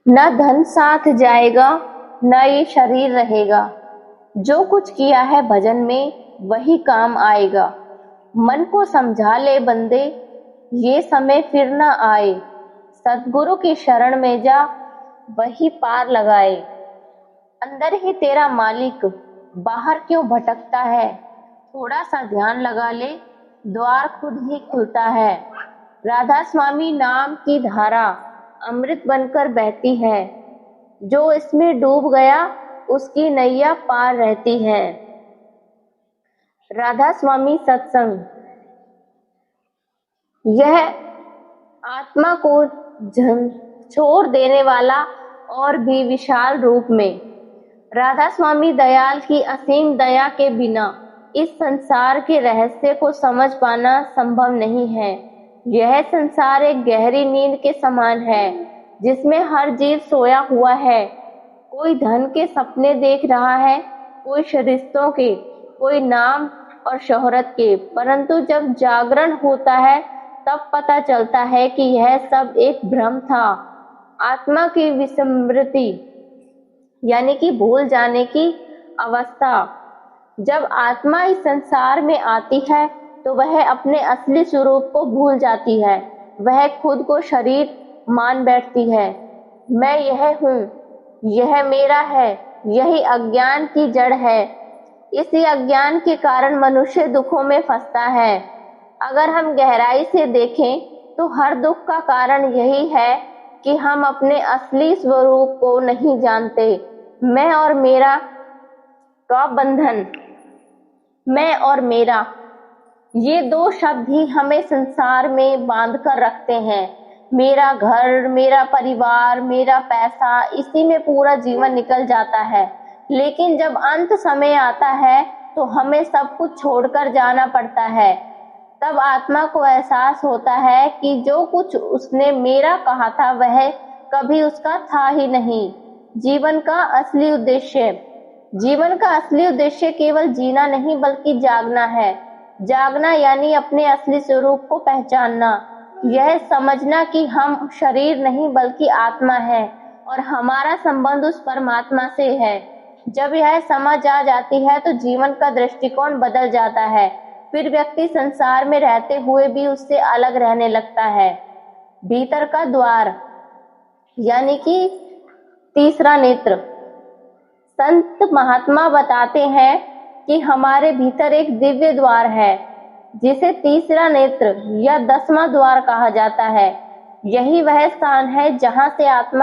न धन साथ जाएगा, न ये शरीर रहेगा। जो कुछ किया है भजन में वही काम आएगा। मन को समझा ले बंदे, ये समय फिर न आए। सतगुरु की शरण में जा, वही पार लगाए। अंदर ही तेरा मालिक, बाहर क्यों भटकता है। थोड़ा सा ध्यान लगा ले, द्वार खुद ही खुलता है। राधा स्वामी नाम की धारा अमृत बनकर बहती है। जो इसमें डूब गया उसकी नैया पार रहती है। राधा स्वामी सत्संग, यह आत्मा को झकझोर देने वाला और भी विशाल रूप में। राधा स्वामी दयाल की असीम दया के बिना इस संसार के रहस्य को समझ पाना संभव नहीं है। यह संसार एक गहरी नींद के समान है, जिसमें हर जीव सोया हुआ है। कोई धन के सपने देख रहा है, कोई रिश्तों के, कोई नाम और शोहरत के। परंतु जब जागरण होता है तब पता चलता है कि यह सब एक भ्रम था। आत्मा की विस्मृति यानी कि भूल जाने की अवस्था। जब आत्मा इस संसार में आती है तो वह अपने असली स्वरूप को भूल जाती है। वह खुद को शरीर मान बैठती है। मैं यह हूँ, यह मेरा है। यही अज्ञान की जड़ है। इसी अज्ञान के कारण मनुष्य दुखों में फंसता है। अगर हम गहराई से देखें तो हर दुख का कारण यही है कि हम अपने असली स्वरूप को नहीं जानते। मैं और मेरा का बंधन, मैं और मेरा, ये दो शब्द ही हमें संसार में बांध कर रखते हैं। मेरा घर, मेरा परिवार, मेरा पैसा, इसी में पूरा जीवन निकल जाता है। लेकिन जब अंत समय आता है तो हमें सब कुछ छोड़कर जाना पड़ता है। तब आत्मा को एहसास होता है कि जो कुछ उसने मेरा कहा था वह कभी उसका था ही नहीं। जीवन का असली उद्देश्य केवल जीना नहीं बल्कि जागना है। जागना यानी अपने असली स्वरूप को पहचानना। यह समझना कि हम शरीर नहीं बल्कि आत्मा है और हमारा संबंध उस परमात्मा से है। जब यह समझ आ जाती है तो जीवन का दृष्टिकोण बदल जाता है। फिर व्यक्ति संसार में रहते हुए भी उससे अलग रहने लगता है। भीतर का द्वार यानी कि तीसरा नेत्र। संत महात्मा बताते हैं कि हमारे भीतर एक दिव्य द्वार है, जिसे तीसरा नेत्र या 10वां द्वार कहा जाता है। यही वह स्थान है जहां से आत्मा